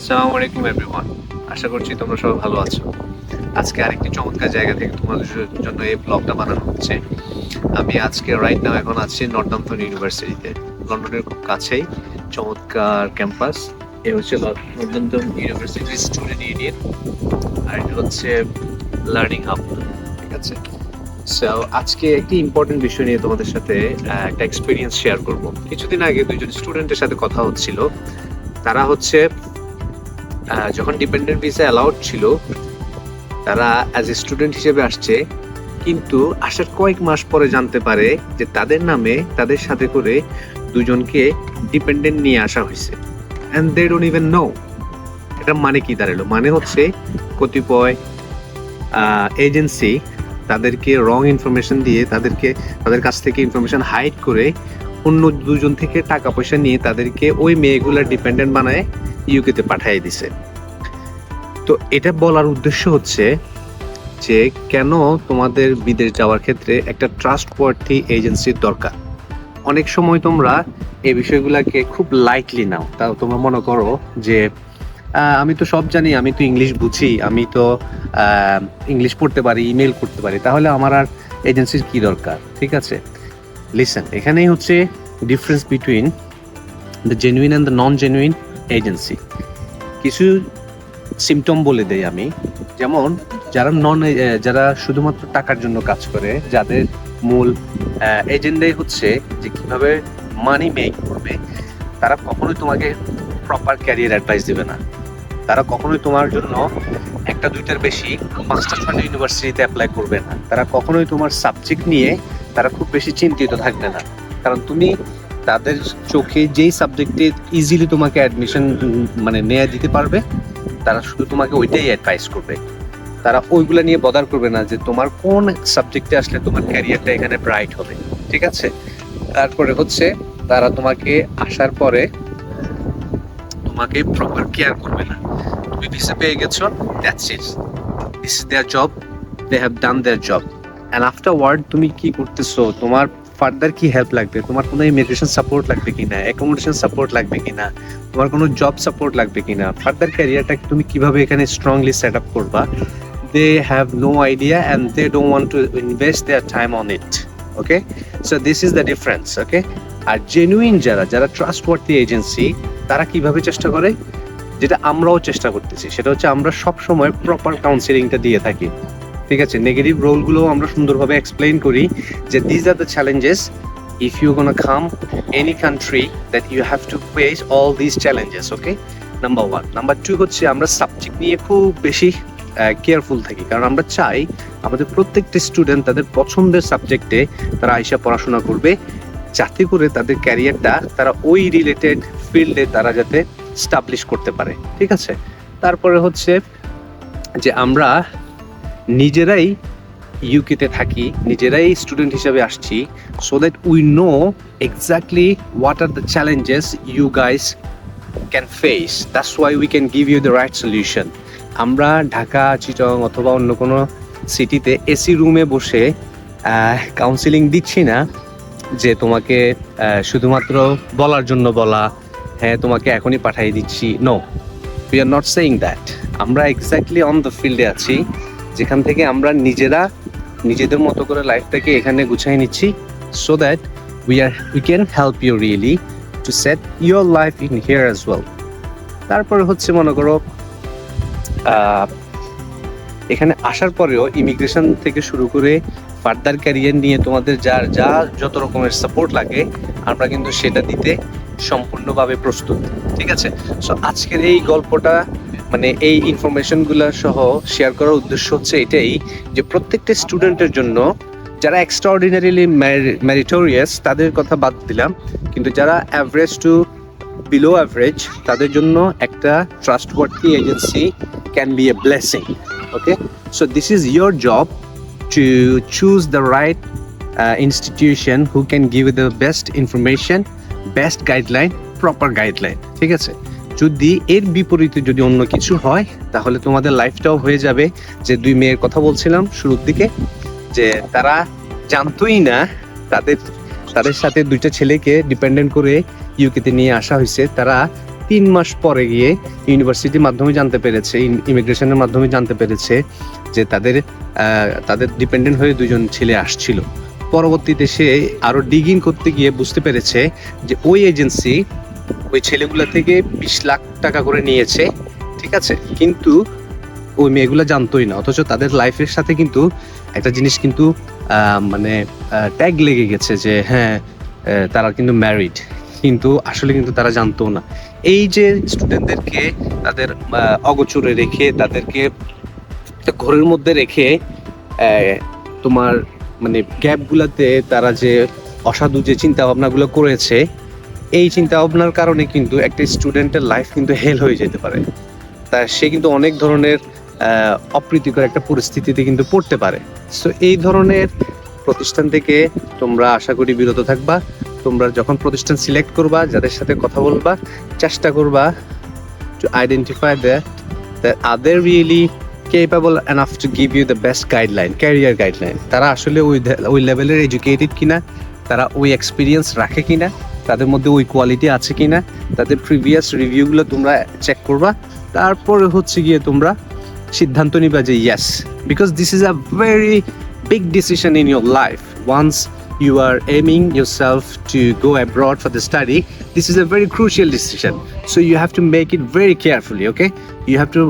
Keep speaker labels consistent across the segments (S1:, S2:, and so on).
S1: আসসালামু আলাইকুম এভরিওয়ান। আশা করছি তোমরা সবাই ভালো আছো। আজকে আরেকটি চমৎকার জায়গা থেকে তোমাদের জন্য এই ব্লগটা বানানো হচ্ছে। আমি আজকে রাইট নাও এখন আছি নর্দাম্পটন ইউনিভার্সিটিতে, লন্ডনের খুব কাছেই চমৎকার ক্যাম্পাস। এ হচ্ছে নর্দাম্পটন ইউনিভার্সিটির স্টুডেন্ট ইউনিয়ন, আর এটা হচ্ছে লার্নিং হাব। ঠিক আছে, সো আজকে একটি ইম্পর্টেন্ট বিষয় নিয়ে তোমাদের সাথে একটা এক্সপিরিয়েন্স শেয়ার করব। কিছুদিন আগে দুইজন স্টুডেন্টের সাথে কথা হচ্ছিল। তারা হচ্ছে যখন ডিপেন্ডেন্ট ভিসা অ্যালাউড ছিল, তারা অ্যাজ এ স্টুডেন্ট হিসেবে আসছে, কিন্তু আসার কয়েক মাস পরে জানতে পারে যে তাদের নামে তাদের সাথে করে দুজনকে ডিপেন্ডেন্ট নিয়ে আসা হয়েছে, and they don't even know. এটা মানে কি দাঁড়ালো? মানে হচ্ছে কতিপয় এজেন্সি তাদেরকে রং ইনফরমেশন দিয়ে তাদের কাছ থেকে ইনফরমেশন হাইড করে অন্য দুজন থেকে টাকা পয়সা নিয়ে তাদেরকে ওই মেয়েগুলার ডিপেন্ডেন্ট বানায় ইউকেতে পাঠিয়ে দিছে। তো এটা বলার উদ্দেশ্য হচ্ছে যে কেন তোমাদের বিদেশ যাওয়ার ক্ষেত্রে একটা ট্রাস্টওয়ার্থি এজেন্সির দরকার। অনেক সময় তোমরা এই বিষয়গুলোকে খুব লাইটলি নাও। তাও তোমরা মনে করো যে আমি তো সব জানি, আমি তো ইংলিশ বুঝি, আমি তো ইংলিশ পড়তে পারি, ইমেল করতে পারি, তাহলে আমার আর এজেন্সির কি দরকার? ঠিক আছে, লিসেন, এখানেই হচ্ছে difference between the genuine and the non genuine agency. কিছু সিমটম বলে দেই আমি। যেমন যারা শুধুমাত্র টাকার জন্য কাজ করে, যাদের মূল এজেন্ডাই হচ্ছে যে কিভাবে মানি মেক করবে, তারা কখনোই তোমাকে প্রপার ক্যারিয়ার অ্যাডভাইস দেবে না। তারা কখনোই তোমার জন্য একটা দুইটার বেশি মাস্টার ছয়টা ইউনিভার্সিটিতে অ্যাপ্লাই করবে না। তারা কখনোই তোমার সাবজেক্ট নিয়ে তারা খুব বেশি চিন্তিত থাকবে না, কারণ তুমি তাদের চোখে যেই সাবজেক্টে ইজিলি তোমাকে অ্যাডমিশন মানে নেয়া দিতে পারবে, তারা শুধু তোমাকে ওইটাই অ্যাডভাইস করবে। তারা ওইগুলা নিয়ে বদার করবে না যে তোমার কোন সাবজেক্টে আসলে তোমার ক্যারিয়ারটা এখানে ব্রাইট হবে। ঠিক আছে, তারপরে হচ্ছে তারা তোমাকে আসার পরে তোমাকে প্রপার কেয়ার করবে না। তুমি ভিসা পেয়ে গেছো, that's it, this is their job, they have done their job, and afterward তুমি কি করতেছো, তোমার ফার্দার কি হেল্প লাগবে, তোমার কোনো ইমিগ্রেশন সাপোর্ট লাগবে কিনা, অ্যাকোমোডেশন সাপোর্ট লাগবে কিনা, তোমার কোনো জব সাপোর্ট লাগবে কিনা, ফার্দার ক্যারিয়ারটাকে তুমি কিভাবে এখানে স্ট্রংলি সেট আপ করবা, they have no idea and they don't want to invest their time on it. Okay, so this is the difference. Okay, আর জেনুইন যারা ট্রাস্টওয়ার্থি এজেন্সি, তারা কিভাবে চেষ্টা করে, যেটা আমরাও চেষ্টা করতেছি, সেটা হচ্ছে আমরা সব সময় প্রপার কাউন্সিলিংটা দিয়ে থাকি। ঠিক আছে, নেগেটিভ রোলগুলো আমরা সুন্দরভাবে এক্সপ্লেইন করি যে this are the challenges if you gonna come any country, that you have to face all this challenges. Okay, number one. Number two হচ্ছে আমরা সাবজেক্ট নিয়ে খুব বেশি কেয়ারফুল থাকি, কারণ আমরা চাই আমাদের প্রত্যেকটা স্টুডেন্ট তাদের পছন্দের সাবজেক্টে তারা আইসা পড়াশোনা করবে, যাতে করে তাদের ক্যারিয়ারটা তারা ওই রিলেটেড ফিল্ডে তারা যাতে স্টাবলিশ করতে পারে। ঠিক আছে, তারপরে হচ্ছে যে আমরা নিজেরাই ইউকেতে থাকি, নিজেরাই স্টুডেন্ট হিসেবে আসছি, so that we know exactly what are the challenges you guys can face, that's why we can give you the right solution. আমরা ঢাকা, চিটং অথবা অন্য কোনো সিটিতে এসি রুমে বসে কাউন্সিলিং দিচ্ছি না যে তোমাকে শুধুমাত্র বলার জন্য বলা, হ্যাঁ তোমাকে এখনই পাঠিয়ে দিচ্ছি। No, we are not saying that. আমরা এক্স্যাক্টলি অন দ্য ফিল্ডে আছি, যেখান থেকে আমরা নিজেদের মতো করে লাইফটাকে এখানে গুছাই নিচ্ছি, so that we can help you really to set your life in here as well. তারপরে হচ্ছে মনে করো এখানে আসার পরেও ইমিগ্রেশন থেকে শুরু করে ফার্দার ক্যারিয়ার নিয়ে তোমাদের যত রকমের সাপোর্ট লাগে, আমরা কিন্তু সেটা দিতে সম্পূর্ণভাবে প্রস্তুত। ঠিক আছে, সো আজকের এই গল্পটা মানে এই ইনফরমেশনগুলো সহ শেয়ার করার উদ্দেশ্য হচ্ছে এটাই যে প্রত্যেকটা স্টুডেন্টের জন্য, যারা এক্সট্রাঅর্ডিনারিলি মেরিটোরিয়াস তাদের কথা বাদ দিলাম, কিন্তু যারা অ্যাভারেজ টু বিলো অ্যাভারেজ, তাদের জন্য একটা trustworthy agency can be a blessing. Okay, so this is your job to choose the right institution who can give you the best information, best guideline, proper guideline. ঠিক আছে, যদি এর বিপরীতে যদি অন্য কিছু হয়, তাহলে তোমাদের লাইফটাও হয়ে যাবে যে দুই মেয়ের কথা বলছিলাম শুরুর দিকে, যে তারা জানতোই না তাদের সাথে দুইটা ছেলেকে ডিপেন্ডেন্ট করে ইউকেতে নিয়ে আসা হয়েছে। তারা
S2: 3 মাস পরে গিয়ে ইউনিভার্সিটির মাধ্যমে জানতে পেরেছে, ইমিগ্রেশনের মাধ্যমে জানতে পেরেছে যে তাদের ডিপেন্ডেন্ট হয়ে 2জন ছেলে আসছিল। পরবর্তীতে সে আরো ডিগিং করতে গিয়ে বুঝতে পেরেছে যে ওই এজেন্সি ওই ছেলেগুলা থেকে 20 লাখ টাকা করে নিয়েছে, ঠিক আছে, কিন্তু ওই মেয়েগুলা জানতোই না। অথচ তাদের লাইফের সাথে কিন্তু একটা জিনিস কিন্তু মানে ট্যাগ লেগে গেছে যে হ্যাঁ তারা কিন্তু ম্যারিড, কিন্তু আসলে কিন্তু তারা জানতো না। এই যে স্টুডেন্টদেরকে তাদের অগোচরে রেখে, তাদেরকে একটা ঘরের মধ্যে রেখে তোমার মানে গ্যাপগুলাতে তারা যে অসাধু যে চিন্তা ভাবনাগুলো করেছে, এই চিন্তা ভাবনার কারণে কিন্তু একটা স্টুডেন্টের লাইফ কিন্তু হেল হয়ে যেতে পারে। তা সে কিন্তু অনেক ধরনের অপ্রীতিকর একটা পরিস্থিতিতে কিন্তু পড়তে পারে। সো এই ধরনের প্রতিষ্ঠান থেকে তোমরা আশা করি বিরত থাকবা। তোমরা যখন প্রতিষ্ঠান সিলেক্ট করবা, যাদের সাথে কথা বলবা, চেষ্টা করবা to identify that are they really capable enough to give you the best guideline, career guideline. তারা আসলে ওই লেভেলের এডুকেটেড কিনা, তারা ওই এক্সপিরিয়েন্স রাখে কিনা, তাদের মধ্যে ওই কোয়ালিটি আছে কিনা, তাদের প্রিভিয়াস রিভিউগুলো তোমরা চেক করবা। তারপরে হচ্ছে গিয়ে তোমরা সিদ্ধান্ত নিবা যে yes, because this is a very big decision in your life. Once you are aiming yourself to go abroad for the study, this is a very crucial decision. So you have to make it very carefully, okay? You have to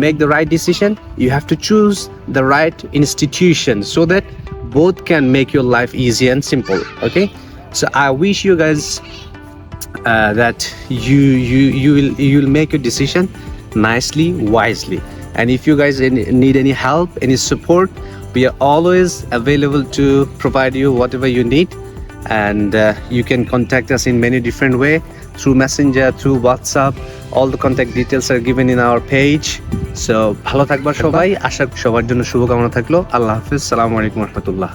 S2: make the right decision. You have to choose the right institution so that both can make your life easy and simple, okay? So I wish you guys that you'll make your decision nicely, wisely. And if you guys need any help, any support, we are always available to provide you whatever you need. And you can contact us in many different ways, through Messenger, through WhatsApp. All the contact details are given in our page. So ভালো থাকবা সবাই, আশা সবার জন্য শুভকামনা থাকলো। আল্লাহ হাফেজ, আসসালামু আলাইকুম রহমতুল্লাহ।